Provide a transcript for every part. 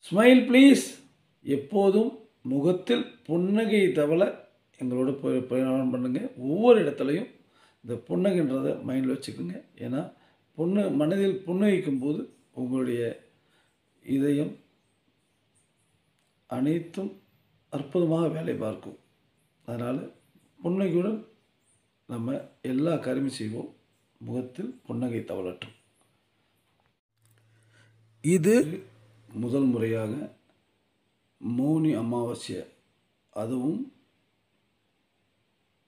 Smile please. எப்போதும் முகத்தில் புன்னகை தவள எங்களோட பிரயாணம் பண்ணுங்கள். ஒவ்வொரு இடத்துலையும் இந்த புன்னகைன்றதை மைண்டில் வச்சுக்கோங்க. ஏன்னா மனதில் புன்னகைக்கும் போது உங்களுடைய இதயம் அனைத்தும் அற்புதமாக வேலை பார்க்கும். அதனால் புன்னகையுடன் நம்ம எல்லா காரியமும் செய்வோம். முகத்தில் புன்னகை தவளட்டும். இது முதல் முறையாக மௌனி அமாவாஸ்யை, அதுவும்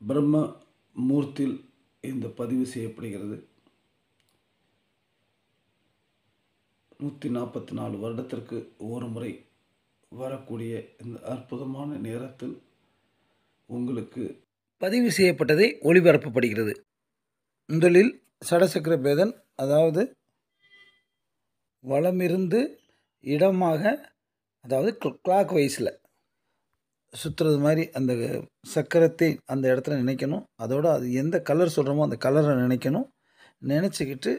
பிரம்ம மூர்த்தியில் இந்த பதிவு செய்யப்படுகிறது. 144 வருடத்திற்கு ஒரு முறை வரக்கூடிய இந்த அற்புதமான நேரத்தில் உங்களுக்கு பதிவு செய்யப்பட்டதை ஒளிபரப்பப்படுகிறது. முதலில் சடசக்கர பேதன், அதாவது வலமிருந்து இடமாக, அதாவது கிளாக் வைஸில் சுற்றுறது மாதிரி அந்த சக்கரத்தை அந்த இடத்துல நினைக்கணும். அதோடு அது எந்த கலர் சொல்கிறோமோ அந்த கலரை நினைக்கணும். நினச்சிக்கிட்டு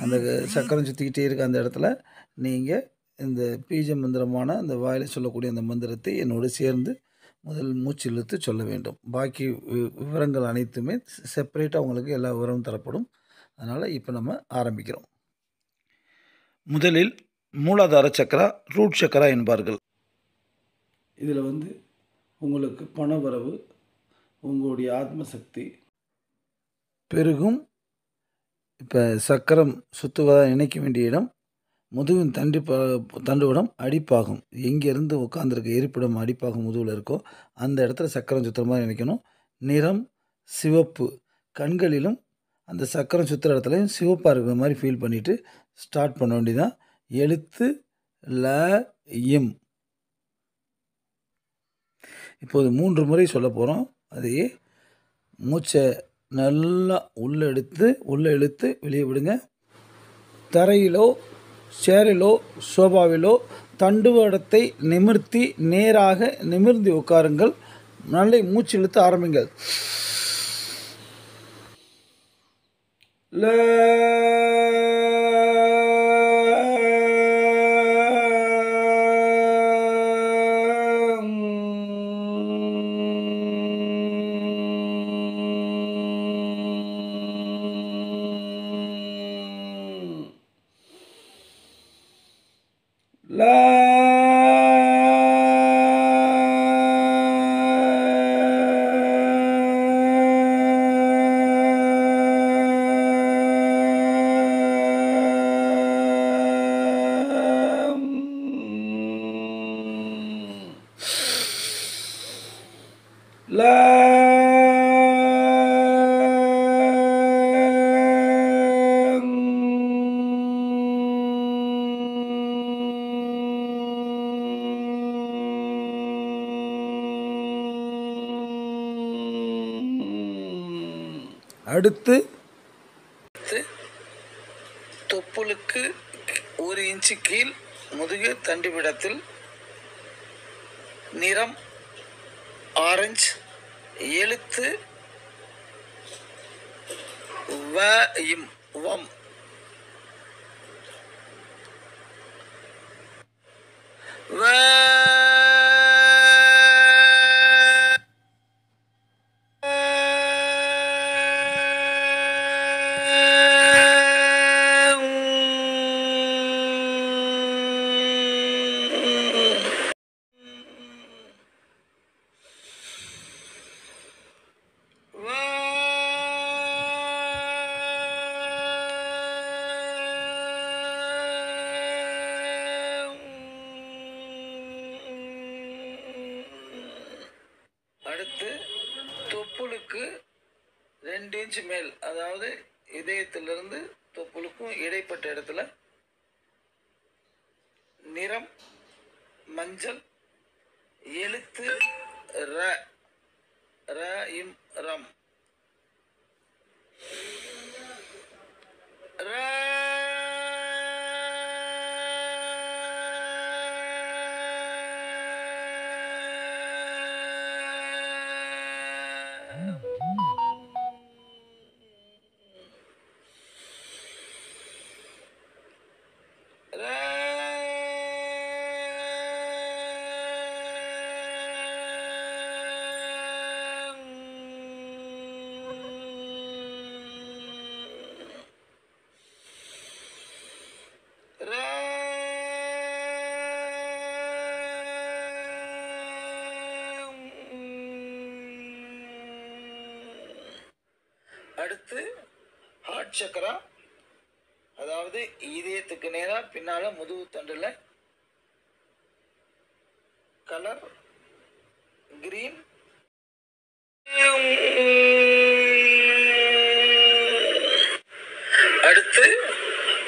அந்த சக்கரம் சுற்றிக்கிட்டே இருக்க அந்த இடத்துல நீங்கள் இந்த பீஜ மந்திரமான அந்த வாயில் சொல்லக்கூடிய அந்த மந்திரத்தை என்னோடு சேர்ந்து முதல் மூச்சு இழுத்து சொல்ல வேண்டும். பாக்கி விவரங்கள் அனைத்துமே செப்பரேட்டாக உங்களுக்கு எல்லா விவரமும் தரப்படும். அதனால் இப்போ நம்ம ஆரம்பிக்கிறோம். முதலில் மூலாதார சக்கரா, ரூட் சக்கரா என்பார்கள். இதில் உங்களுக்கு பணவரவு, உங்களுடைய ஆத்மசக்தி பெருகும். இப்போ சக்கரம் சுற்றுவதாக நினைக்க வேண்டிய இடம் முதுகின் தண்டுவடம் அடிப்பாகும். எங்கேருந்து உட்காந்துருக்க இருப்பிடம் அடிப்பாகும் முதுகில் இருக்கோ அந்த இடத்துல சக்கரம் சுற்றுற மாதிரி நினைக்கணும். நிறம் சிவப்பு. கண்களிலும் அந்த சக்கரம் சுற்றுற இடத்துலையும் சிவப்பாக இருக்கிற மாதிரி ஃபீல் பண்ணிவிட்டு ஸ்டார்ட் பண்ண வேண்டியதான். எழுத்து ல இம். இப்போது 3 முறை சொல்ல போகிறோம். அதையே மூச்சை நல்லா உள்ளே இழுத்து வெளியே விடுங்க. தரையிலோ சேரிலோ சோபாவிலோ தண்டுவடத்தை நிமிர்த்தி நேராக நிமிர்ந்து உட்காருங்கள். நல்ல மூச்சு இழுத்து ஆரம்பிங்கள். அடுத்து தொப்புளுக்கு 1 இன்ச்சு கீழ் முதுகு தண்டுவிடத்தில் நிறம் ஆரஞ்சு. எழுத்து வ இம் வம். வ அடுத்து தொப்புளுக்கு 2 இன்ச்சு மேல், அதாவது இதயத்திலிருந்து தொப்புளுக்கும் இடைப்பட்ட இடத்துல நிறம் மஞ்சள். எழுத்து ர ர இம் ரம். ர ஹார்ட் சக்கரா, அதாவது இதயத்துக்கு நேராக பின்னால் முதுகு தண்டில், கலர் கிரீன். அடுத்து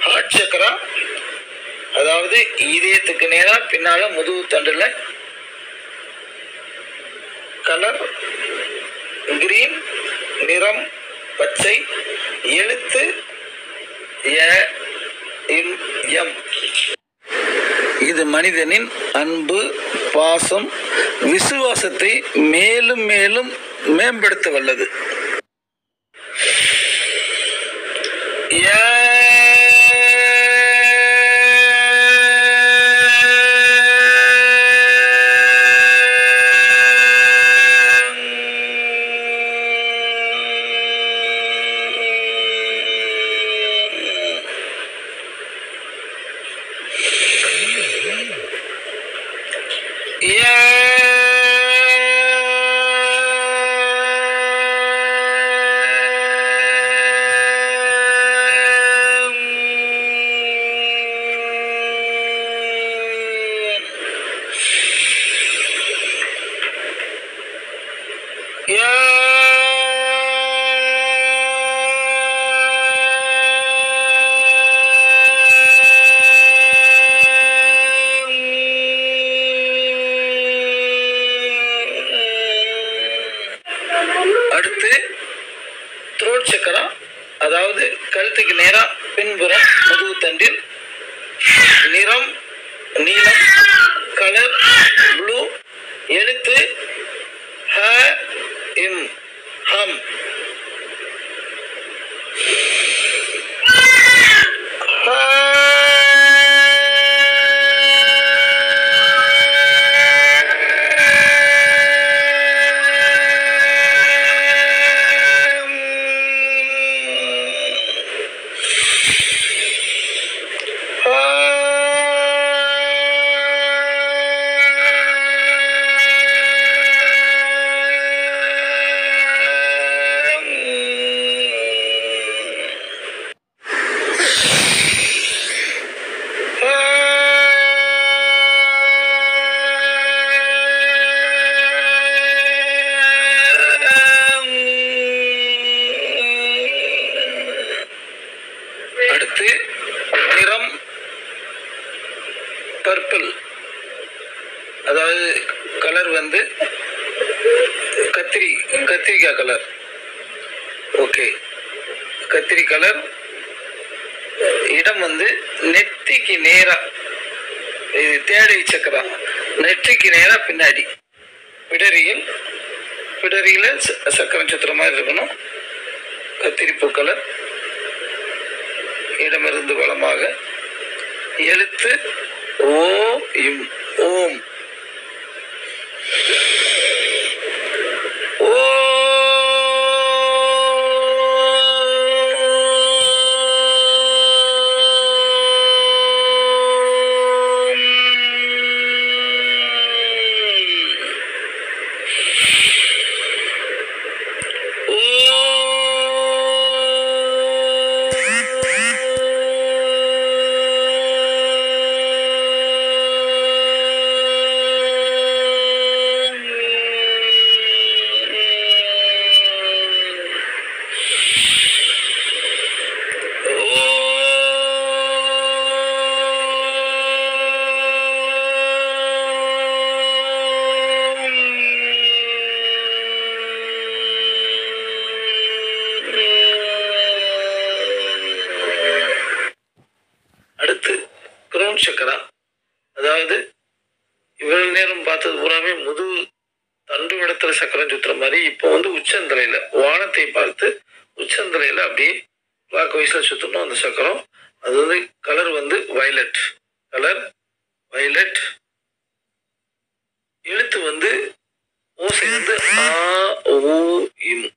ஹார்ட் சக்கரா, அதாவது இதயத்துக்கு நேராக பின்னால் முதுகு தண்டில், கலர் கிரீன், நிறம் பச்சை, எழுத்து எம். இது மனிதனின் அன்பு, பாசம், விசுவாசத்தை மேலும் மேலும் மேம்படுத்த வல்லது. அடுத்து த்ரோட் சக்கரா, அதாவது கழுத்துக்கு நேரா பின்புறம் முதுகு தண்டில், நிறம் நீலம், கலர் ப்ளூ, எழுத்து ஹம். அடுத்து நிறம் பர்பிள், அதாவது கலர் வந்து கத்திரிக்காய் கலர். ஓகே, கத்திரி கலர். இடம் வந்து நெத்திக்கு நேரா, இது தேடை சக்கரா, நெற்றிக்கு நேரா பின்னாடி, பிடரியில சக்கரம் சுத்துற மாதிரி இருக்கணும். கத்திரிப்பூ கலர். இடமிருந்து வலமாக, எழுத்து ஓம். அடுத்து கிரவுன் சக்கரா, அதாவது இவ்வளவு நேரம் பார்த்தது பூராமே முதுகு தண்டு இடத்துல சக்கரம் சுத்துற மாதிரி, இப்போ வந்து உச்சந்தலையில வானத்தை பார்த்து உச்சந்தலையில அப்படியே கிளாக் வைஸ்ல சுத்தணும் அந்த சக்கரம். அது வந்து கலர் வந்து வயலட் கலர், வயலட். எழுத்து வந்து ஓசை வந்து ஆ ஊ இம்.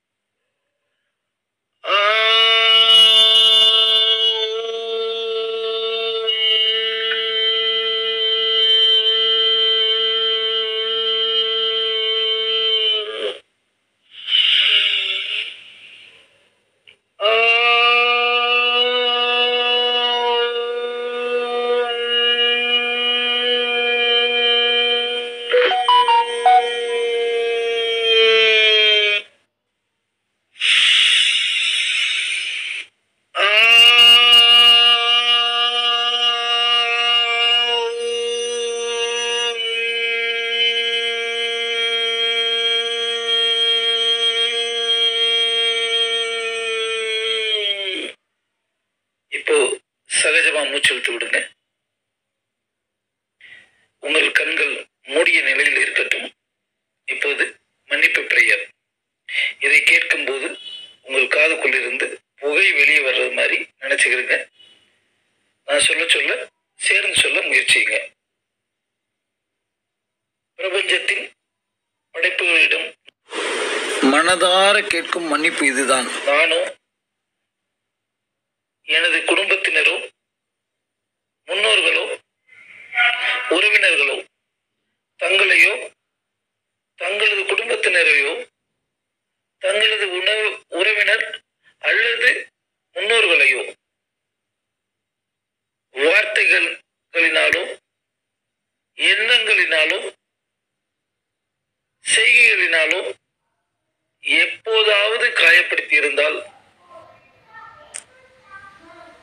ஆழமாக மூச்சு இழுத்து விடுங்க. உங்கள் கண்கள் மூடிய நிலையில் இருக்கட்டும். இப்போது மன்னிப்பு பிரேயர். இதை கேட்கும்போது உங்கள் காதுக்குள்ளிருந்து புகை வெளியே வர்றது மாதிரி நினைச்சுக்கிறீங்க. நான் சொல்ல சொல்ல சேர்ந்து சொல்ல முயற்சிங்க. பிரபஞ்சத்தின் படைப்புகளிடம் மனதார கேட்கும் மன்னிப்பு இதுதான். நானோ எனது குடும்பத்தினரோ முன்னோர்களோ உறவினர்களோ தங்களையோ தங்களது குடும்பத்தினரையோ தங்களது உறவினர் அல்லது முன்னோர்களையோ வார்த்தைகளினாலோ எண்ணங்களினாலோ செய்கைகளினாலோ எப்போதாவது காயப்படுத்தி இருந்தால்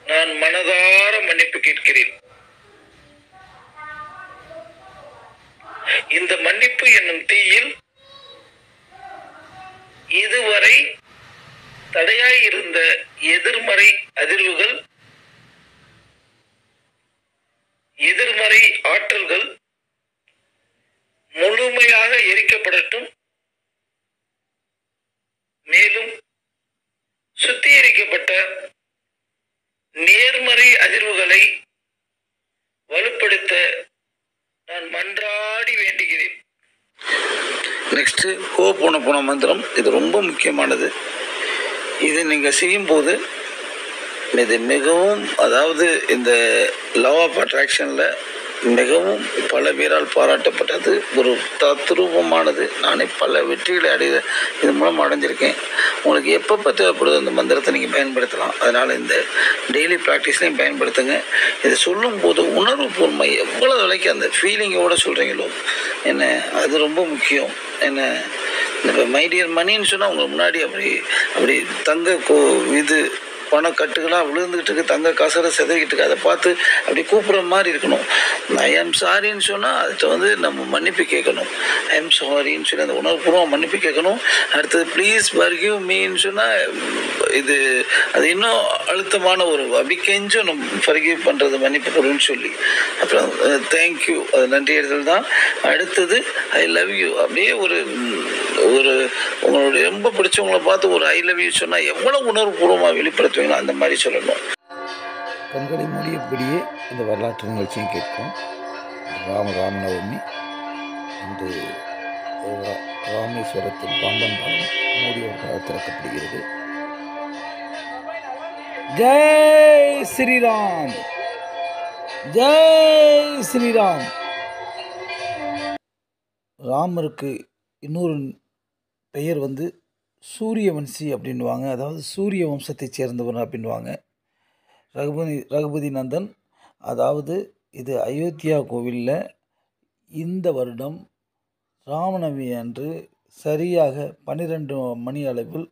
நான் மனதார மன்னிப்பு கேட்கிறேன். இந்த மன்னிப்பு என்னும் தீயில் இதுவரை தடையாய் இருந்த எதிர்மறை அதிர்வுகள், எதிர்மறை ஆற்றல்கள் முழுமையாக எரிக்கப்படட்டும். மேலும் சுத்திகரிக்கப்பட்ட நேர்மறை அதிர்வுகளை வலுப்படுத்த நான் மன்றாடி வேண்டுகிறேன். நெக்ஸ்ட் ஹோபோனோபோனோ மந்திரம். இது ரொம்ப முக்கியமானது. இது நீங்கள் செய்யும்போது இது மிகவும், அதாவது இந்த லா ஆஃப் அட்ராக்ஷனில் மிகவும் பல பேரால் பாராட்டப்பட்டது. ஒரு தத்ரூபமானது. நானே பல வெற்றிகளை இது மூலம் அடைஞ்சிருக்கேன். உங்களுக்கு எப்பப்போ தேவைப்படுதோ அந்த மந்திரத்தை நீங்கள் பயன்படுத்தலாம். அதனால் இந்த டெய்லி ப்ராக்டிஸ்லையும் பயன்படுத்துங்க. இதை சொல்லும்போது உணர்வுபூர்வமாக எவ்வளோ விலைக்கு அந்த ஃபீலிங்கோடு சொல்கிறீங்களோ என்ன, அது ரொம்ப முக்கியம். என்ன, இப்போ மைடியர் மணின்னு சொன்னால் உங்களுக்கு முன்னாடி அப்படி தங்க இது பணக்கட்டுகளாக விழுந்துக்கிட்டு இருக்குது, தங்க காசரை செதறிக்கிட்டு இருக்குது. அதை பார்த்து அப்படி கூப்பிட்ற மாதிரி இருக்கணும். ஐ ஆம் சாரின்னு சொன்னால் அதுகிட்ட நம்ம மன்னிப்பு கேட்கணும். ஐ ஆம் சாரின்னு சொல்லி அந்த உணர்வுபூர்வம் மன்னிப்பு கேட்கணும். அடுத்தது ப்ளீஸ் ஃபர்கிவ் மீன்னு சொன்னால் அது இன்னும் அழுத்தமான ஒரு அப்படி கெஞ்சும் நம்ம ஃபர்கிவ் பண்ணுறது மன்னிப்பு கொடுன்னு சொல்லி. அப்புறம் தேங்க்யூ, அது நன்றி எழுதல் தான். அடுத்தது ஐ லவ் யூ. அப்படியே ஒரு உங்களுடைய ரொம்ப பிடிச்சவங்களை பார்த்து ஒரு ஐ லவ் யூ சொன்னால் எவ்வளோ உணர்வுபூர்வமாக வெளிப்படுத்துவீங்களோ அந்த மாதிரி சொல்லணும். கண்களை மூடியபடியே இந்த வரலாற்று நிகழ்ச்சியும் கேட்கும். ராமநவமி இன்று ராமேஸ்வரத்தில் பாம்பன் பாலம் மூடிய திறக்கப்படுகிறது. ஜெய் ஸ்ரீராம், ஜெய் ஸ்ரீராம். ராமருக்கு இன்னொரு பெயர் சூரியவன்சி அப்படின்வாங்க. அதாவது சூரிய வம்சத்தை சேர்ந்தவர் அப்படின்வாங்க. ரகுபதி நந்தன். அதாவது இது அயோத்தியா கோவிலில் இந்த வருடம் ராமநவமி அன்று சரியாக 12 மணி அளவில்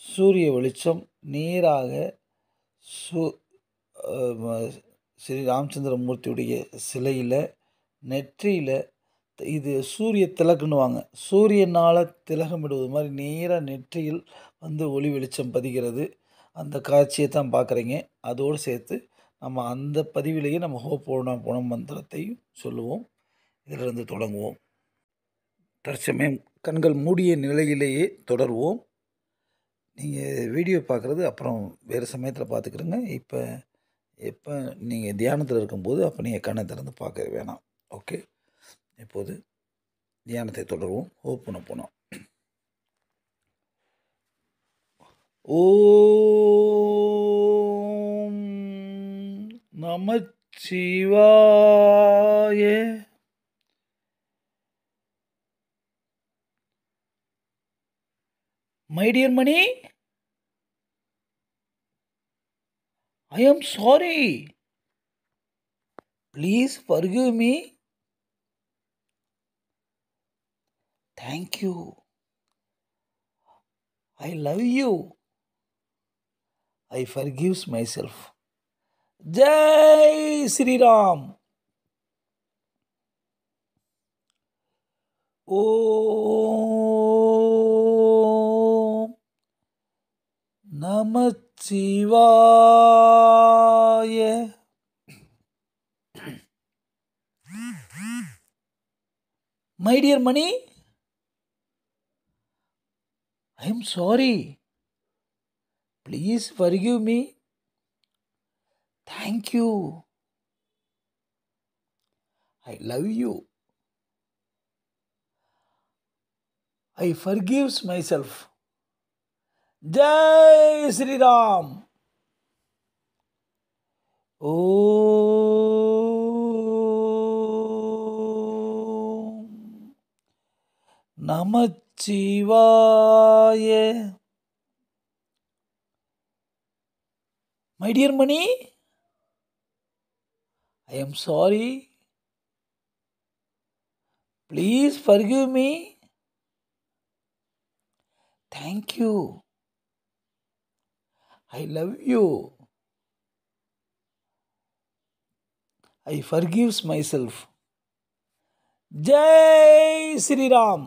சூரிய வெளிச்சம் நேராக ஸ்ரீ ராமச்சந்திரமூர்த்தியுடைய சிலையில் நெற்றியில், இது சூரிய திலகன்னுவாங்க, சூரியனால் திலகமிடுவது மாதிரி நேராக நெற்றியில் ஒளி வெளிச்சம் பதிகிறது. அந்த காட்சியை தான் பார்க்குறீங்க. அதோடு சேர்த்து நம்ம அந்த பதிவிலேயே நம்ம ஹோபோனோபோனோ மந்திரத்தையும் சொல்லுவோம். இதிலிருந்து தொடங்குவோம். தற்சமயம் கண்கள் மூடிய நிலையிலேயே தொடர்வோம். நீங்கள் வீடியோ பார்க்குறது அப்புறம் வேறு சமயத்தில் பார்த்துக்கிறங்க. எப்போ நீங்கள் தியானத்தில் இருக்கும்போது அப்போ நீங்கள் கண்ணை திறந்து பார்க்க வேணாம். ஓகே, இப்போது தியானத்தை தொடர்வோம். ஹோபோனோபோனோ. ஓம் நமச்சிவாய. My dear Mani, I am sorry. Please forgive me. Thank you. I love you. I forgive myself. Jai Sri Ram. Om Namah Shivaya. My dear Mani, I am sorry. Please forgive me. Thank you. I love you. I forgives myself. Jai Sri Ram. Om Namachivaya. My dear Mani, I am sorry. Please forgive me. Thank you. I love you. I forgives myself. Jai Sri Ram.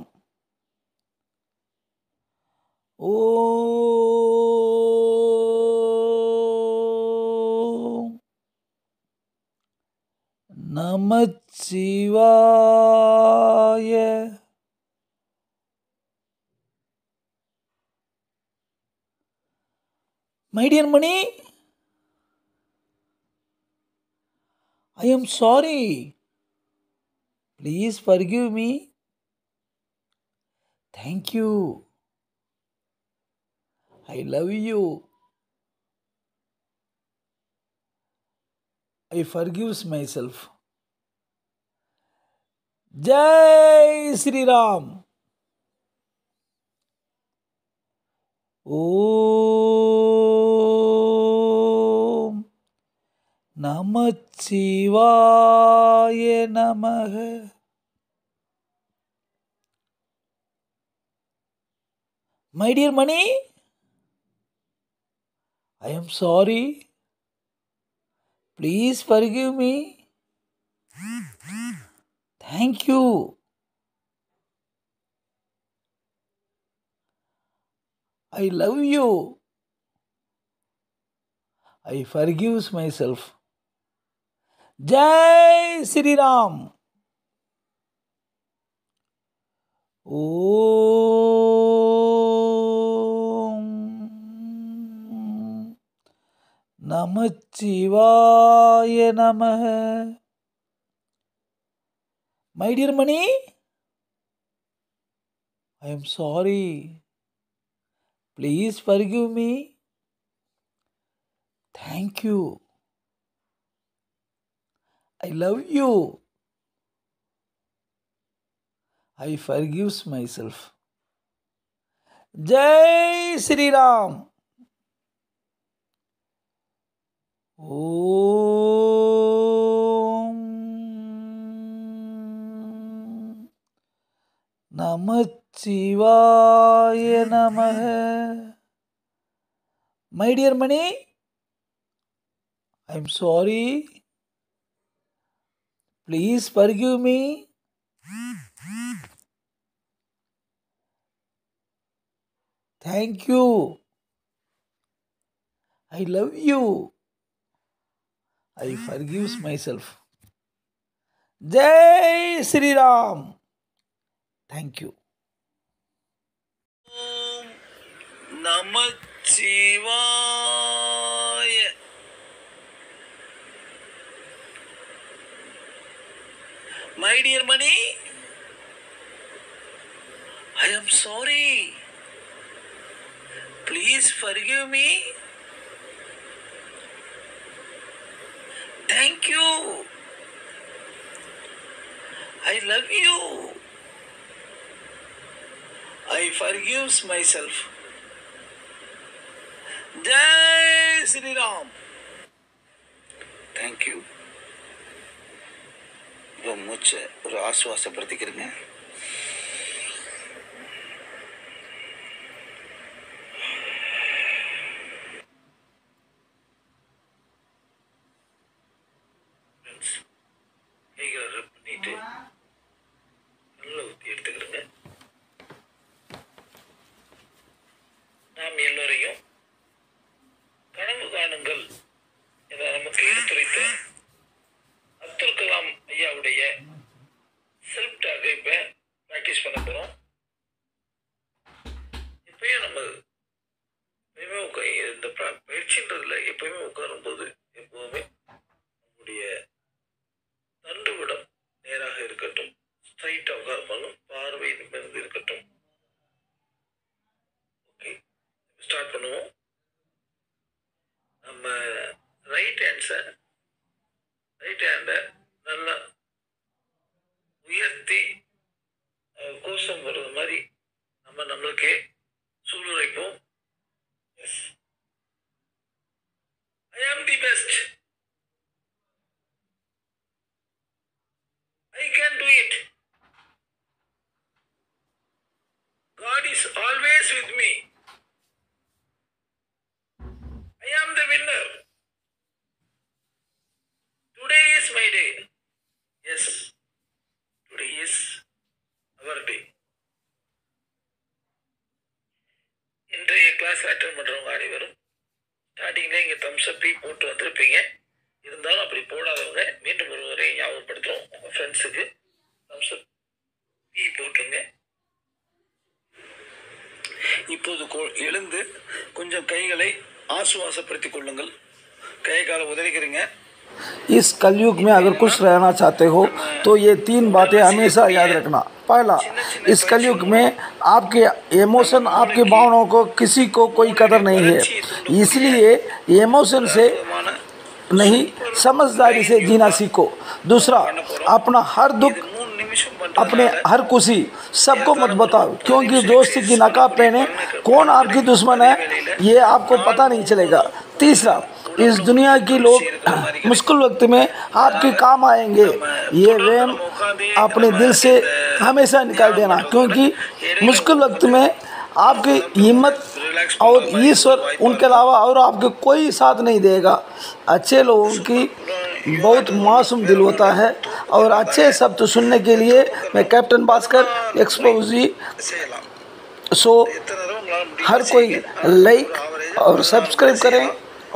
Om Namachivaya. My dear Mani, I am sorry. Please forgive me. Thank you. I love you. I forgives myself. Jai Sri Ram. Om Namachivaya Namaha. My dear Mani, I am sorry. Please forgive me. Thank you. I love you. I forgives myself. Jai Sri Ram. Om Namachivaya Namaha. My dear Mani, I am sorry. Please forgive me. Thank you. I love you. I forgives myself. Jai Sri Ram. Om Namachivaya Namaha. My dear Mani, I am sorry. Please forgive me. Thank you. I love you. I forgives myself. Jai Sri Ram. Thank you. Om Namachivaya. My dear Mani, I am sorry. Please forgive me. Thank you. I love you. I forgives myself. Jai Sri Ram. Thank you. இப்போ மூச்சை ஒரு ஆசுவாசப்படுத்திக்கிறேங்க. பண்ணிட்டு நல்லா ஊற்றி எடுத்துக்கிறேங்க. நாம் எல்லோரையும் கனவு காணுங்கள் என நமக்கு எடுத்துரைத்த அப்துல் கலாம் ஐயாவுடைய செல்ஃப் டாக்கை இப்போ எப்பயுமே உட்காரும்போது எப்போதுமே உங்களுடைய தண்டுவிடம் நேராக இருக்கட்டும், ஸ்ட்ரைட்டாக உட்காரப்பாலும் பார்வை நிமிர்ந்து இருக்கட்டும். ஓகே, ஸ்டார்ட் பண்ணுவோம். நம்ம ரைட் ஹேண்டை நல்லா உயர்த்தி கோஷம் வர்றது மாதிரி நம்மளுக்கே சூளுரைப்போம். எஸ், ஐ ஆம் the best, I can do it. God is always with me. I am the winner. Today is my day. Yes, today is our day. இன்றைய கிளாஸ் அட்டென்ட் பண்ணுறவங்க அனைவரும் ஸ்டார்டிங்கில் இங்கே தம்ஸ் அப் போட்டு வந்திருப்பீங்க. இருந்தாலும் அப்படி போடாதவங்க மீண்டும் ஒருவரை ஞாபகப்படுத்துகிறோம். உங்கள் ஃப்ரெண்ட்ஸுக்கு தம்ஸ் அப் போட்டுருங்க. இப்போது எழுந்து கொஞ்சம் கைகளை ஆசுவாசப்படுத்திக் கொள்ளுங்கள். கை காலை உதறிக்கிறீங்க. इस कलयुग में अगर खुश रहना चाहते हो तो ये 3 बातें हमेशा याद रखना। पहला, इस कलयुग में आपके इमोशन, आपकी भावनाओं को किसी को कोई कदर नहीं है, इसलिए इमोशन से नहीं समझदारी से जीना सीखो। दूसरा, अपना हर दुख, अपने हर खुशी सबको मत बताओ, क्योंकि दोस्ती की नकाब पहने कौन आपकी दुश्मन है ये आपको पता नहीं चलेगा। तीसरा, इस दुनिया की लोग मुश्किल वक्त में आपके काम आएंगे, ये वहम अपने दिल से हमेशा निकाल देना, क्योंकि मुश्किल वक्त में आपकी हिम्मत और ईश्वर उनके अलावा और आपके कोई साथ नहीं देगा। अच्छे लोगों की बहुत मासूम दिल होता है, और अच्छे शब्द सुनने के लिए मैं कैप्टन भास्कर एक्सपोजी सो हर कोई लाइक और सब्सक्राइब करें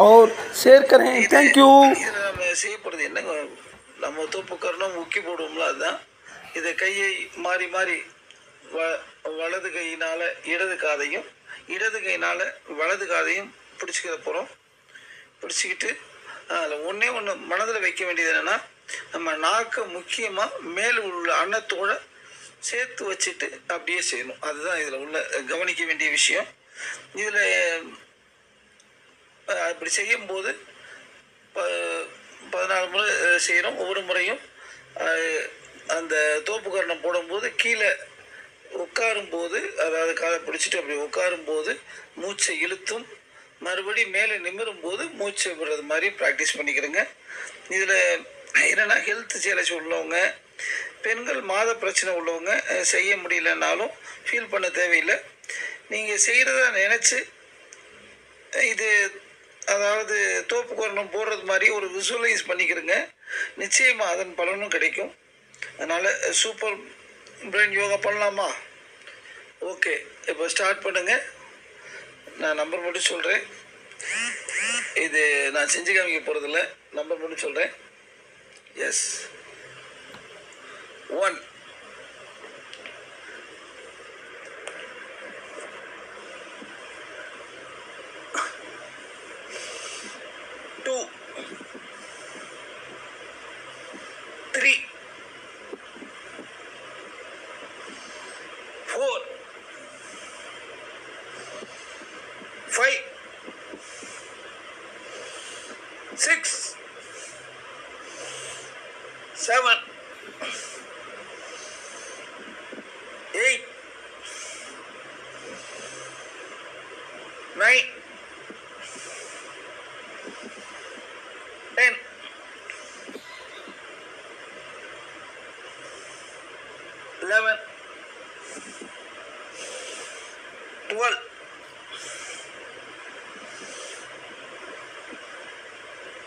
और शेयर करें। Thank you. செய்யப்படுது என்னங்க, நம்ம தோப்புக்கரணம் முக்கி போடுவோம்ல, அதுதான். இதை கையை மாறி மாறி வலது கையினால் இடது காதையும் இடது கையினால் வலது காதையும் பிடிச்சிக்கிற போகிறோம். பிடிச்சிக்கிட்டு அதில் ஒன்றே ஒன்று மனதில் வைக்க வேண்டியது என்னென்னா, நம்ம நாக்கை முக்கியமாக மேல் உள்ள அன்னத்தோடு சேர்த்து வச்சுட்டு அப்படியே செய்யணும். அதுதான் இதில் உள்ள கவனிக்க வேண்டிய விஷயம். இதில் அப்படி செய்யும்போது 14 முறை செய்கிறோம். ஒவ்வொரு முறையும் அந்த தோப்புக்கரணம் போடும்போது கீழே உட்காரும்போது, அதாவது காலை பிடிச்சிட்டு அப்படி உட்காரும்போது மூச்சை இழுத்தும் மறுபடியும் மேலே நிமிரும்போது மூச்சை விடுறது மாதிரி ப்ராக்டிஸ் பண்ணிக்கிறேங்க. இதில் என்னென்னா, ஹெல்த் சேலஞ்ச் உள்ளவங்க, பெண்கள் மாத பிரச்சனை உள்ளவங்க செய்ய முடியலன்னாலும் ஃபீல் பண்ண தேவையில்லை. நீங்கள் செய்கிறத நினச்சி இது, அதாவது தோப்புக்கரணம் போடுறது மாதிரி ஒரு விசுவலைஸ் பண்ணிக்கிறேங்க. நிச்சயமாக அதன் பலனும் கிடைக்கும். அதனால் சூப்பர் பிரெயின் யோகா பண்ணலாமா? ஓகே, இப்போ ஸ்டார்ட் பண்ணுங்கள். நான் நம்பர் மட்டும் சொல்கிறேன். இது நான் செஞ்சு காமிக்க போகிறதில்ல, நம்பர் மட்டும் சொல்கிறேன். எஸ், 1, 2, 3, 4, 5, 6, 7, 8, 9, 10, 11, 12,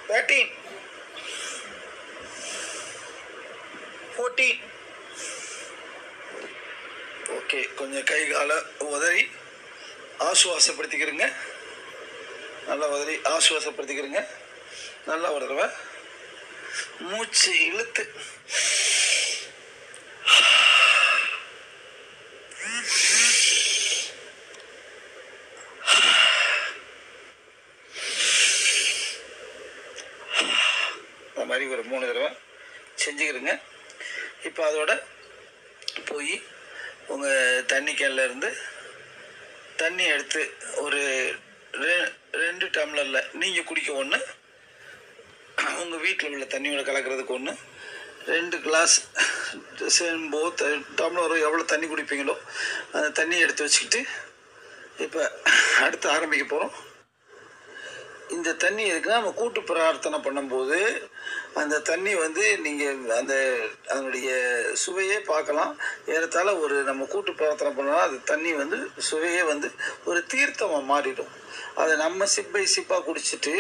13, 14. ஓகே, கொஞ்சம் கை காலை உதறி ஆசுவாசப்படுத்திக்கிறங்க. நல்லா உதறி ஆசுவாசப்படுத்திக்கிறங்க. நல்லா ஒரு தடவை மூச்சு இழுத்து மாதிரி ஒரு 3 தடவை செஞ்சுக்கிறங்க. இப்போ அதோட போய் உங்கள் தண்ணி கேனில் இருந்து தண்ணி எடுத்து ஒரு 2 டம்ளரில் நீங்கள் குடிக்க ஒன்று, உங்கள் வீட்டில் உள்ள தண்ணியோட கலக்கிறதுக்கு ஒன்று, 2 கிளாஸ் செம்போ டம்ளரோ எவ்வளோ தண்ணி குடிப்பீங்களோ அந்த தண்ணியை எடுத்து வச்சுக்கிட்டு இப்போ அடுத்து ஆரம்பிக்க போகிறோம். இந்த தண்ணி எதுக்குன்னா, நம்ம கூட்டு பிரார்த்தனை பண்ணும்போது அந்த தண்ணி வந்து நீங்கள் அதனுடைய சுவையே பார்க்கலாம். ஏறத்தாழ ஒரு நம்ம கூட்டு பிரார்த்தனை பண்ணோம்னா அது தண்ணி வந்து சுவையே வந்து ஒரு தீர்த்தமாக மாறிடும். அதை நம்ம சிப் பை சிப்பாக குடிச்சிட்டு,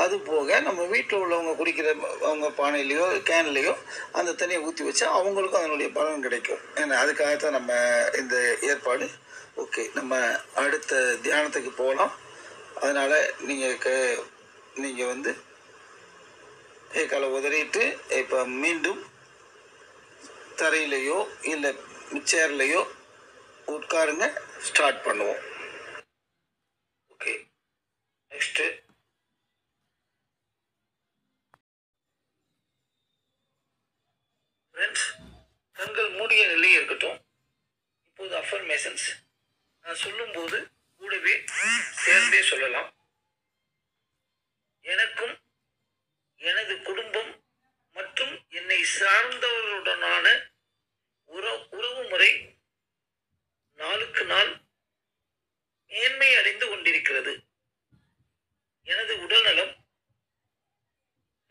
அது போக நம்ம வீட்டில் உள்ளவங்க குடிக்கிற அவங்க பானையிலையோ கேன்லேயோ அந்த தண்ணியை ஊற்றி வச்சா அவங்களுக்கும் அதனுடைய பலன் கிடைக்கும். ஏன்னா அதுக்காகத்தான் நம்ம இந்த ஏற்பாடு. ஓகே, நம்ம அடுத்த தியானத்துக்கு போகலாம். அதனால் நீங்கள் வந்து காலை உதறிட்டு இப்போ மீண்டும் தரையிலையோ இல்லை சேர்லையோ உட்காருங்க. ஸ்டார்ட் பண்ணுவோம். ஓகே, நெக்ஸ்ட்டு ஃப்ரெண்ட்ஸ், கண்கள் மூடிய நிலையே இருக்கட்டும். இப்போது அஃபர்மேஷன்ஸ் நான் சொல்லும்போது கூடவே சேர்ந்தே சொல்லலாம். எனக்கும் எனது குடும்பம் மற்றும் என்னை சார்ந்தவர்களுடனான உறவு முறை நாளுக்கு நாள் மேன்மை அடைந்து கொண்டிருக்கிறது. எனது உடல்நலம்,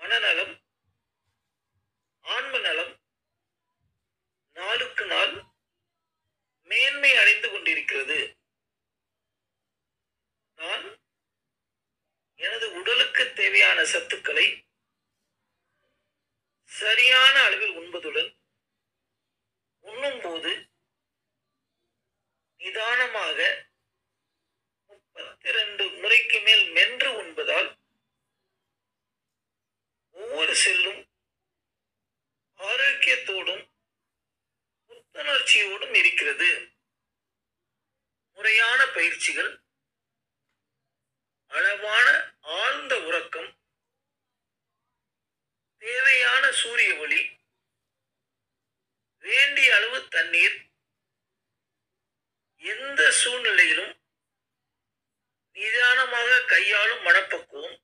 மனநலம், ஆன்ம நலம் நாளுக்கு நாள் மேன்மை அடைந்து கொண்டிருக்கிறது. நான் எனது உடலுக்கு தேவையான சத்துக்களை சரியான அளவில் உண்பதுடன், உண்ணும்போது நிதானமாக 32 முறைக்கு மேல் மென்று உண்பதால் ஒவ்வொரு செல்லும் ஆரோக்கியத்தோடும் புத்துணர்ச்சியோடும் இருக்கிறது. முறையான பயிற்சிகள், அளவான ஆழ்ந்த உறக்கம், தேவையான சூரிய ஒளி, வேண்டிய அளவு தண்ணீர், எந்த சூழ்நிலையிலும் நிதானமாக கையாளும் மனப்பக்குவம்,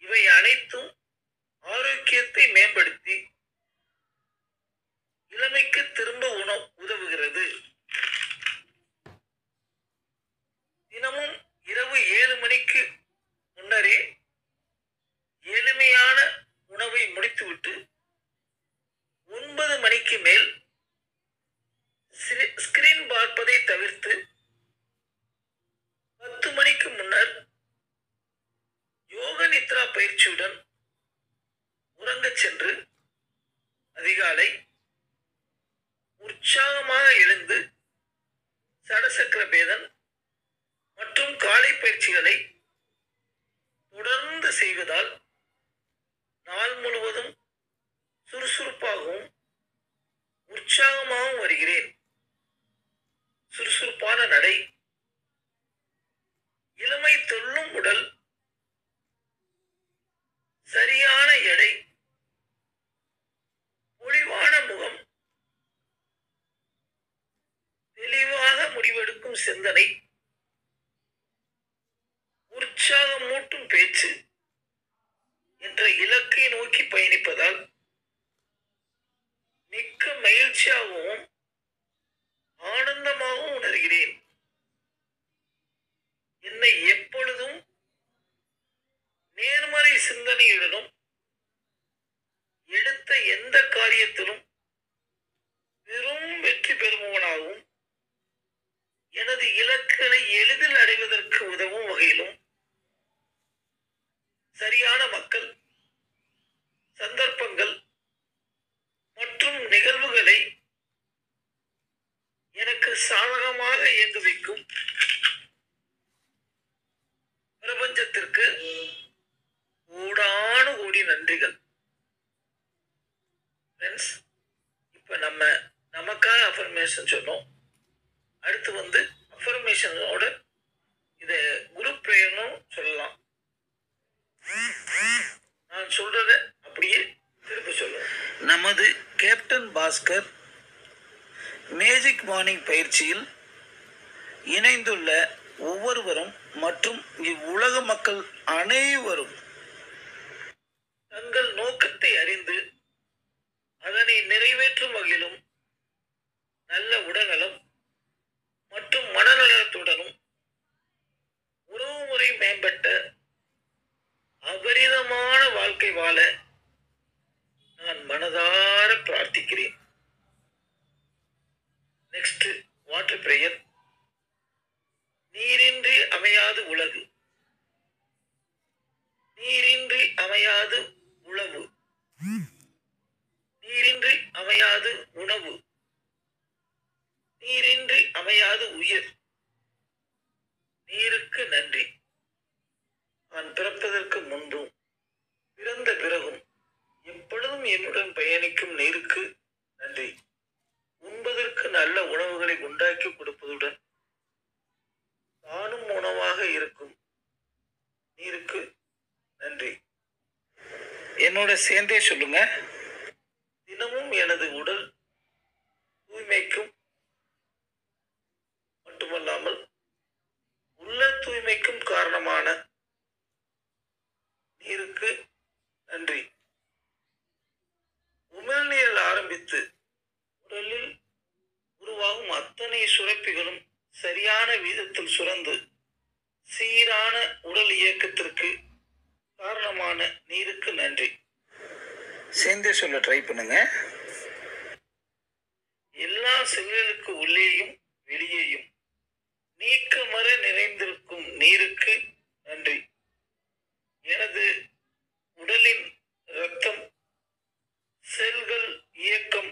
இவை அனைத்தும் ஆரோக்கியத்தை மேம்படுத்தி இளமைக்கு திரும்ப உதவுகிறது. தினமும் இரவு 7 மணிக்கு முன்னரே எளிமையான உணவை முடித்துவிட்டு 9 மணிக்கு மேல் ஸ்கிரீன் பார்ப்பதை தவிர்த்து 10 மணிக்கு முன்னர் யோக நித்ரா பயிற்சியுடன் உறங்கச் சென்று அதிகாலை உற்சாகமாக எழுந்து சடசக்கர பேதன் மற்றும் காலை பயிற்சிகளை தொடர்ந்து செய்வதால் நாள் முழுவதும் சுறுசுறுப்பாகவும் உற்சாகமாகவும் வருகிறேன். சுறுசுறுப்பான நடை, இளமை தொல்லும் உடல், சரியான எடை, பொலிவான முகம், தெளிவாக முடிவெடுக்கும் சிந்தனை, உற்சாகமூட்டும் பேச்சு என்ற இலக்கை நோக்கி பயணிப்பதால் மிக்க மகிழ்ச்சியாகவும் ஆனந்தமாகவும் உணர்கிறேன். என்னை எப்பொழுதும் நேர்மறை சிந்தனையுடனும் எடுத்த எந்த காரியத்திலும் பெரும் வெற்றி பெறுபவனாகவும் எனது இலக்குகளை எளிதில் அடைவதற்கு உதவும் வகையிலும் சரியான மக்கள், சந்தர்ப்பங்கள் மற்றும் நிகழ்வுகளை எனக்கு சாதகமாக இயங்க வைக்கும் பிரபஞ்சத்திற்கு கோடானு கோடி நன்றிகள். ஃப்ரெண்ட்ஸ், இப்போ நமக்காக அஃபர்மேஷன் சொன்னோம். அடுத்து அஃபர்மேஷனோட இதை குரூப் ப்ரேயர்னும் சொல்லலாம். நான் நமது கேப்டன் பாஸ்கர் மேஜிக் மார்னிங் பயிற்சியில் இணைந்துள்ள ஒவ்வொருவரும் மற்றும் இவ்வுலக மக்கள் அனைவரும் தங்கள் நோக்கத்தை அறிந்து அதனை நிறைவேற்றும் வகையிலும் நல்ல உடல்நலம் மற்றும் மனநலத்துடனும் உறவு முறை மேம்பட்ட அபரிதமான வாழ்க்கை வாழ நான் மனதார பிரார்த்திக்கிறேன். Next water prayer. நீரின்றி அமையாது உலகு, நீரின்றி அமையாது உழவு, நீரின்றி அமையாது உணவு, நீரின்றி அமையாது உயிர். நீருக்கு நன்றி. நான் பிறப்பதற்கு முன்பும் பிறந்த பிறகும் எப்பொழுதும் என்னுடன் பயணிக்கும் நீருக்கு நன்றி. உண்பதற்கு நல்ல உணவுகளை உண்டாக்கி கொடுப்பதுடன் தானும் உணவாக இருக்கும் நீருக்கு நன்றி. என்னோட சேர்ந்தே சொல்லுங்க. தினமும் எனது உடல் தூய்மைக்கும் மட்டுமல்லாமல் உள்ள தூய்மைக்கும் காரணமான நீருக்கு நன்றி. உமிழ்நீரில் ஆரம்பித்து உடலில் உருவாகும் அத்தனை சுரப்பிகளும் சரியான வீதத்தில் சுரந்து சீரான உடல் இயக்கத்திற்கு காரணமான நீருக்கு நன்றி. சேர்ந்தே சொல்ல ட்ரை பண்ணுங்க. எல்லா செல்களுக்கு உள்ளேயும் வெளியேயும் நீக்கமற நிறைந்திருக்கும் நீருக்கு நன்றி. எனது உடலின் இரத்தம், செல்கள் இயக்கம்,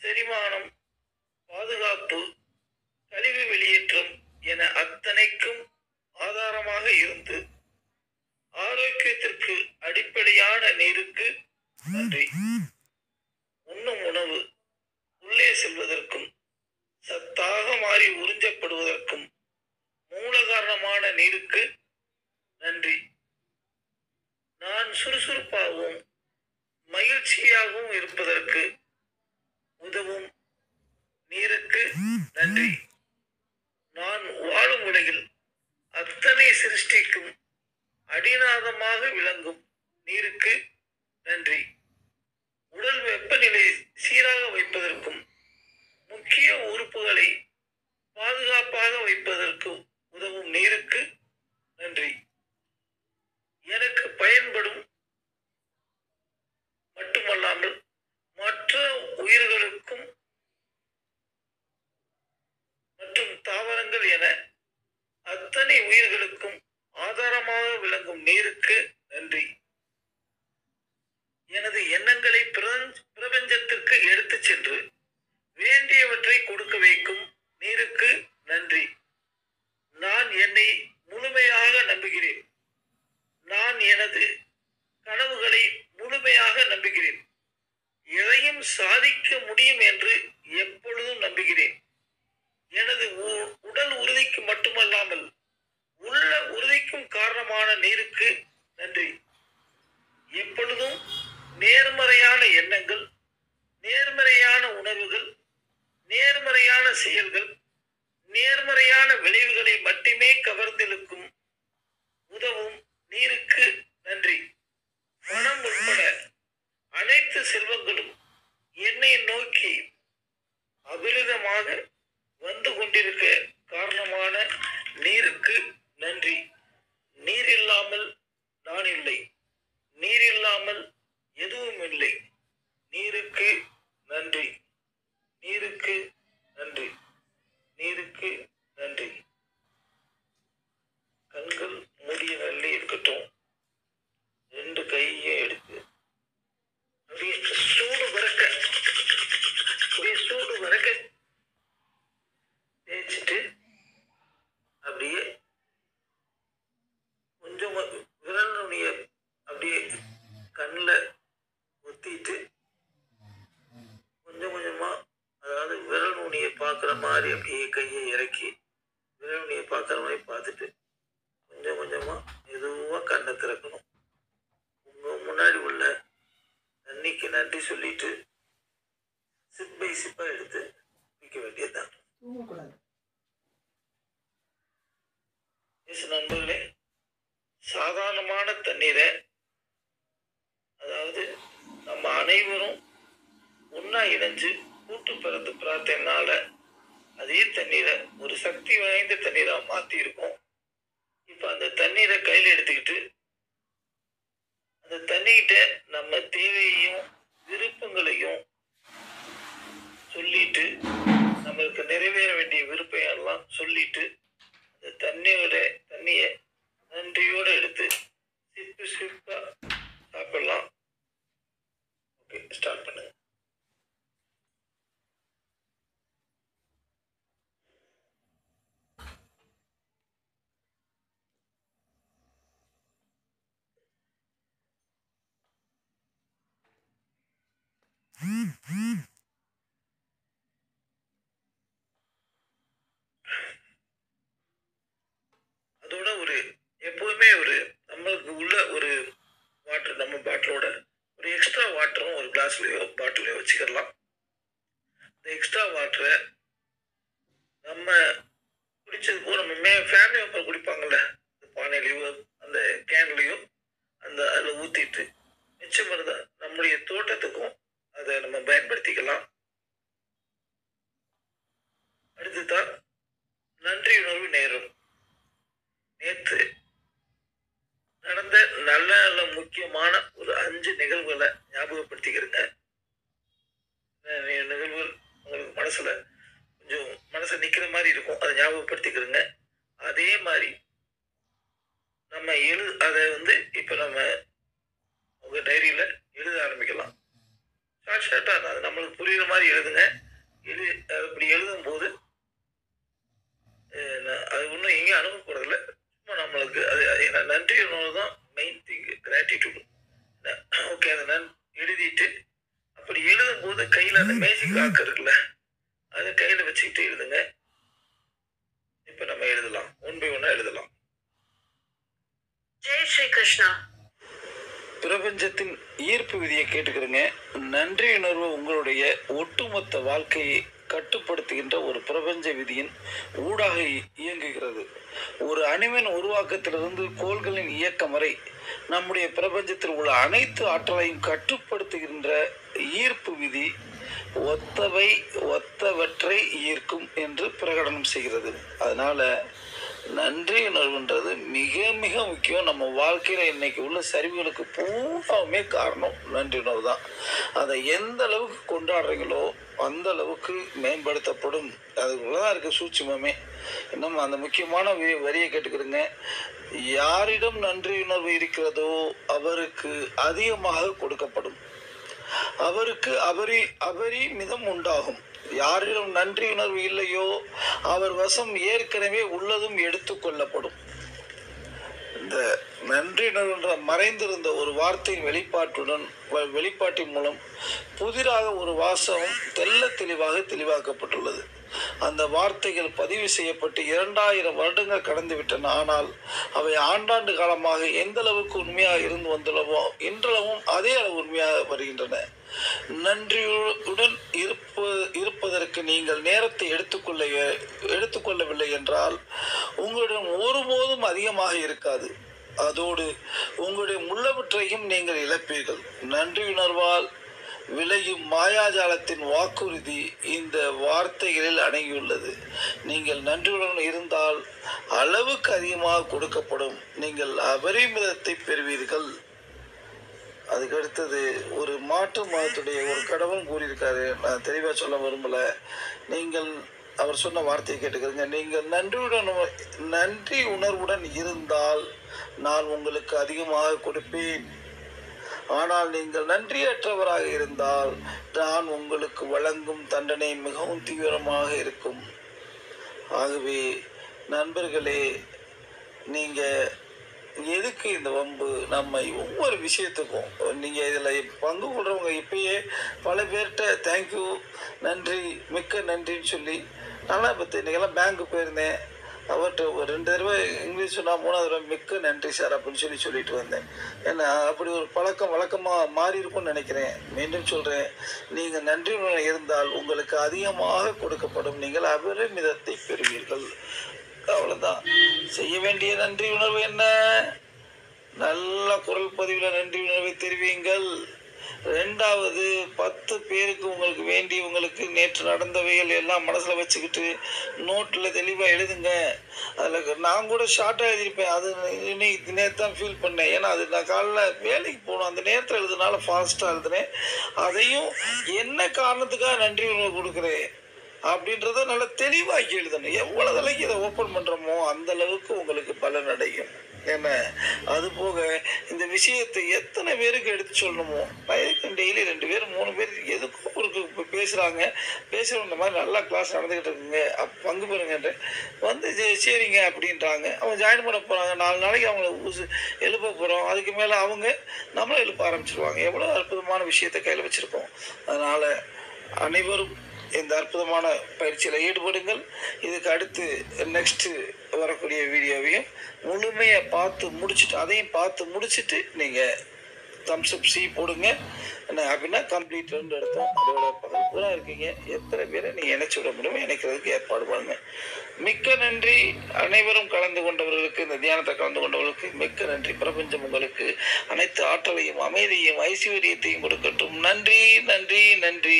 செரிமானம், பாதுகாப்பு, கழிவு வெளியேற்றம் என அத்தனைக்கும் ஆதாரமாக இருந்து ஆரோக்கியத்திற்கு அடிப்படையான நீருக்கு நன்றி. உண்ணும் உணவு உள்ளே செல்வதற்கும் சத்தாக மாறி உறிஞ்சப்படுவதற்கும் மூல காரணமான நீருக்கு நன்றி. நான் சுறுசுறுப்பாகவும் மகிழ்ச்சியாகவும் இருப்பதற்கு உதவும் நீருக்கு நன்றி. நான் வாழும் உலகில் அத்தனை சிருஷ்டிக்கும் அடிநாதமாக விளங்கும் நீருக்கு நன்றி. உடல் வெப்பநிலை சீராக வைப்பதற்கும் முக்கிய உறுப்புகளை பாதுகாப்பாக வைப்பதற்கு உதவும் நீருக்கு நன்றி. எனக்கு பயன்படும் மட்டுமல்லாமல் மற்ற உயிர்களுக்கும் மற்றும் தாவரங்கள் என அத்தனை உயிர்களுக்கும் ஆதாரமாக விளங்கும் நீருக்கு நன்றி. எனது எண்ணங்களை பிரபஞ்சத்திற்கு எடுத்துச் சென்று வேண்டியவற்றை கொடுக்க வைக்கும் நீருக்கு நன்றி. நான் என்னை முழுமையாக நம்புகிறேன். நான் எனது கனவுகளை முழுமையாக நம்புகிறேன். எதையும் சாதிக்க முடியும் என்று எப்பொழுதும் நம்புகிறேன். எனது உடல் உறுதிக்கு மட்டுமல்லாமல் உள்ள உறுதிக்கும் காரணமான நீருக்கு நன்றி. எப்பொழுதும் நேர்மறையான எண்ணங்கள், நேர்மறையான உணர்வுகள், நேர்மறையான செயல்கள், நேர்மறையான விளைவுகளை மட்டுமே கவர்ந்திழுக்கும் உதவும் நீருக்கு நன்றி. பணம் உட்பட அனைத்து செல்வங்களும் என்னை நோக்கி அபிரிதமாக வந்து கொண்டிருக்க காரணமான நீருக்கு நன்றி. நீர் இல்லாமல் நான் இல்லை, நீர் இல்லாமல் எதுவும் இல்லை. நீருக்கு நன்றி. நீருக்கு நன்றி. நீருக்கு நன்றி. கண்கள் மூடிய நல்லே இருக்கட்டும். ரெண்டு கையை எடுத்து அப்படியே சூடு வரக்க தேய்ச்சிட்டு அப்படியே கொஞ்சம் விரல் நுனிய அப்படியே கண்ணில் ஒத்திட்டு கொஞ்சம் கொஞ்சமா, அதாவது விரல் நுனியை பார்க்குற மாதிரி அப்படியே கையை இறக்கி விரல் நுனியை பார்க்குற மாதிரி பார்த்துட்டு கொஞ்சம் கொஞ்சமாக மெதுவாக கண்ணை திறக்கணும். உங்கள் முன்னாடி உள்ள தண்ணிக்கு இறைவனுக்கு நன்றி சொல்லிட்டு சிப் பை சிப்பாக எடுத்து விற்க வேண்டியதுதான். நண்பர்களே, சாதாரணமான தண்ணீரை, அதாவது நம்ம அனைவரும் ஒன்றா இணைஞ்சு கூட்டு பிறந்து பிரார்த்தனால அதே தண்ணீரை ஒரு சக்தி வாய்ந்த தண்ணீராக மாற்றிருக்கோம். இப்போ அந்த தண்ணீரை கையில் எடுத்துக்கிட்டு அந்த தண்ணிக்கிட்ட நம்ம தேவையையும் விருப்பங்களையும் சொல்லிட்டு, நம்மளுக்கு நிறைவேற வேண்டிய விருப்பம் எல்லாம் சொல்லிட்டு அந்த தண்ணியை நன்றியோடு எடுத்து சிப்பாக சாப்பிடலாம். ஓகே, ஸ்டார்ட் பண்ணுங்க. அதோட எப்போதுமே நம்மளுக்கு உள்ள ஒரு வாட்டர், நம்ம பாட்டிலோட ஒரு எக்ஸ்ட்ரா வாட்டரும் ஒரு கிளாஸ்லையோ பாட்டிலையோ வச்சுக்கலாம். இந்த எக்ஸ்ட்ரா வாட்டரை நம்ம குடிச்சது போக நம்ம ஃபேமிலி மெம்பர் குடிப்பாங்கள்ல, அந்த பானையிலையோ அந்த கேன்லையோ அதில் ஊற்றிட்டு மிச்சம் இருந்தால் நம்முடைய தோட்டத்துக்கும் அதை நம்ம பயன்படுத்திக்கலாம். அடுத்துதான் நன்றி உணர்வு நேரம். நேற்று நடந்த நல்ல நல்ல முக்கியமான ஒரு 5 நிகழ்வுகளை ஞாபகப்படுத்திக்கிறேங்க. நிகழ்வுகள் உங்களுக்கு மனசை நிற்கிற மாதிரி இருக்கும், அதை ஞாபகப்படுத்திக்கிறேங்க. அதே மாதிரி நம்ம அதை இப்போ நம்ம உங்கள் டைரியில் எழுத ஆரம்பிக்கலாம். ஷார்ட்டாக அது நம்மளுக்கு புரியுற மாதிரி எழுதுங்க. அப்படி எழுதும்போது அது ஒன்றும் எங்கேயும் அனுப்ப போகிறதில்ல. சும்மா நம்மளுக்கு அது நன்றி உணர்வு தான் மெயின் திங், கிராட்டிடியூடு. ஓகே, அதை எழுதிட்டு அப்படி எழுதும்போது கையில் அந்த மேஜிக் ஆக்கு இருக்குல்ல, அதை கையில் வச்சுக்கிட்டு எழுதுங்க. இப்போ நம்ம எழுதலாம், 1 by 1 எழுதலாம். ஜெய் ஸ்ரீ கிருஷ்ணா. பிரபஞ்சத்தின் ஈர்ப்பு விதியை கேட்டுக்கிறேங்க. நன்றி உணர்வு உங்களுடைய ஒட்டுமொத்த வாழ்க்கையை கட்டுப்படுத்துகின்ற ஒரு பிரபஞ்ச விதியின் ஊடாக இயங்குகிறது. ஒரு அணுவின் உருவாக்கத்திலிருந்து கோள்களின் இயக்கம் வரை நம்முடைய பிரபஞ்சத்தில் உள்ள அனைத்து ஆற்றலையும் கட்டுப்படுத்துகின்ற ஈர்ப்பு விதி ஒத்தவற்றை ஈர்க்கும் என்று பிரகடனம் செய்கிறது. அதனால நன்றி உணர்வுன்றது மிக மிக முக்கியம். நம்ம வாழ்க்கையில் இன்னைக்கு உள்ள சரிவுகளுக்கு பூராவுமே காரணம் நன்றி உணர்வு தான். அதை எந்த அளவுக்கு கொண்டாடுறீங்களோ அந்த அளவுக்கு மேம்படுத்தப்படும். அதுக்குள்ளதான் இருக்கு சூட்சுமமே. இன்னும் அந்த முக்கியமான வரியை கேட்டுக்கிறேங்க. யாரிடம் நன்றி உணர்வு இருக்கிறதோ அவருக்கு அதிகமாக கொடுக்கப்படும், அவருக்கு அபரிமிதம் உண்டாகும். யாரிடம் நன்றி உணர்வு இல்லையோ அவர் வசம் ஏற்கனவே உள்ளதும் எடுத்து கொள்ளப்படும். இந்த நன்றி உணர்வு மறைந்திருந்த ஒரு வார்த்தையின் வெளிப்பாட்டின் மூலம் புதிராக ஒரு வாசகம் தெளிவாக்கப்பட்டுள்ளது. அந்த வார்த்தைகள் பதிவு செய்யப்பட்டு 2000 வருடங்கள் கடந்து விட்டன. ஆனால் அவை ஆண்டாண்டு காலமாக எந்த அளவுக்கு உண்மையாக இருந்து வந்துள்ளவோ இன்றளவும் அதே அளவு உண்மையாக வருகின்றன. நன்றியுடன் இருப்பதற்கு நீங்கள் நேரத்தை எடுத்துக்கொள்ளவில்லை என்றால் உங்களிடம் ஒருபோதும் அதிகமாக இருக்காது. அதோடு உங்களுடைய உள்ளவற்றையும் நீங்கள் இழப்பீர்கள். நன்றி உணர்வால் விளையும் மாயாஜாலத்தின் வாக்குறுதி இந்த வார்த்தைகளில் அடங்கியுள்ளது. நீங்கள் நன்றியுடன் இருந்தால் அளவுக்கு அதிகமாக கொடுக்கப்படும். நீங்கள் அபரிமிதத்தை பெறுவீர்கள். அதுக்கடுத்தது ஒரு மாற்று மதத்துடைய ஒரு கடவுள் கூறியிருக்காரு. நான் தெளிவாக சொல்ல விரும்பலை. அவர் சொன்ன வார்த்தையை கேட்டுக்கிறீங்க. நீங்கள் நன்றி உணர்வுடன் இருந்தால் நான் உங்களுக்கு அதிகமாக கொடுப்பேன். ஆனால் நீங்கள் நன்றியற்றவராக இருந்தால் நான் உங்களுக்கு வழங்கும் தண்டனை மிகவும் தீவிரமாக இருக்கும். ஆகவே நண்பர்களே, நீங்கள் எதுக்கு இந்த வம்பு? நம்ம ஒவ்வொரு விஷயத்துக்கும் நீங்கள் இதில் பங்கு கொள்கிறவங்க இப்பயே பல பேர்கிட்ட தேங்க்யூ, நன்றி, மிக்க நன்றின்னு சொல்லி நல்லா. இப்போ இன்றைக்கெல்லாம் பேங்க்கு போயிருந்தேன், அவர்கிட்ட ஒரு 2 தடவை இங்கிலீஷ் சொன்னால் 3வது தடவை மிக்க நன்றி சார் அப்படின்னு சொல்லிட்டு வந்தேன். ஏன்னா அப்படி ஒரு பழக்கம் வழக்கமாக மாறி இருக்கும்னு நினைக்கிறேன். மீண்டும் சொல்கிறேன், நீங்கள் நன்றி உணர்வு இருந்தால் உங்களுக்கு அதிகமாக கொடுக்கப்படும், நீங்கள் அபரிமிதத்தை பெறுவீர்கள். அவ்வளோதான். செய்ய வேண்டிய நன்றி உணர்வு என்ன? நல்ல குரல் பதிவில் நன்றி உணர்வை தெரிவிங்கள். 2வது 10 பேருக்கு உங்களுக்கு வேண்டி உங்களுக்கு நேற்று நடந்தவைகள் எல்லாம் மனசில் வச்சுக்கிட்டு நோட்டில் தெளிவாக எழுதுங்க. அதில் நான் கூட ஷார்ட்டாக எழுதியிருப்பேன். அது இன்னைக்கு நேற்று தான் ஃபீல் பண்ணேன். ஏன்னா அது நான் காலைல வேலைக்கு போகணும், அந்த நேரத்தில் எழுதுனால ஃபாஸ்ட்டாக எழுதுனேன். அதையும் என்ன காரணத்துக்காக நன்றி உணர்வு கொடுக்குறேன் அப்படின்றத நல்லா தெளிவாக்கி எழுதணும். எவ்வளோ தலைக்கு இதை ஓப்பன் பண்ணுறோமோ அந்த அளவுக்கு உங்களுக்கு பலன் அடையும். ஏன்னா அது போக இந்த விஷயத்தை எத்தனை பேருக்கு எடுத்து சொல்லணுமோ, டெய்லி 2 பேர் 3 பேர் எதுக்கும் ஒரு பேசுகிறாங்க, பேசுகிறவங்க இந்த மாதிரி நல்லா கிளாஸ் நடந்துக்கிட்டு இருக்குங்க, பங்கு பெறுங்கன்ற வந்து சரிங்க அப்படின்றாங்க. அவங்க ஜாயின் பண்ண போகிறாங்க, 4 நாளைக்கு அவங்கள எழுப்ப போகிறோம். அதுக்கு மேலே அவங்க நம்மளை எழுப்ப ஆரம்பிச்சிருவாங்க. எவ்வளோ அற்புதமான விஷயத்தை கையில் வச்சுருக்கோம். அதனால் அனைவரும் இந்த அற்புதமான பயிற்சியில் ஈடுபடுங்கள். இதுக்கு அடுத்து நெக்ஸ்ட்டு வரக்கூடிய வீடியோவையும் முழுமையாக அதையும் பார்த்து முடிச்சுட்டு நீங்கள் தம்ஸ் அப் சி போடுங்க. என்ன அப்படின்னா கம்ப்ளீட் 2 எடுத்தோம். அதோட பகல் பூரா இருக்கீங்க. எத்தனை பேரை நீங்கள் இணைச்சி விட முடியுமோ இணைக்கிறதுக்கு ஏற்பாடு பண்ணுங்க. மிக்க நன்றி. அனைவரும் கலந்து கொண்டவர்களுக்கு, இந்த தியானத்தை கலந்து கொண்டவர்களுக்கு மிக்க நன்றி. பிரபஞ்சம் உங்களுக்கு அனைத்து ஆற்றலையும் அமைதியையும் ஐஸ்வர்யத்தையும் கொடுக்கட்டும். நன்றி நன்றி நன்றி.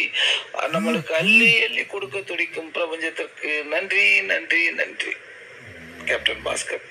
நம்மளுக்கு அள்ளி அள்ளி கொடுக்க துடிக்கும் பிரபஞ்சத்திற்கு நன்றி நன்றி நன்றி. கேப்டன் பாஸ்கர்.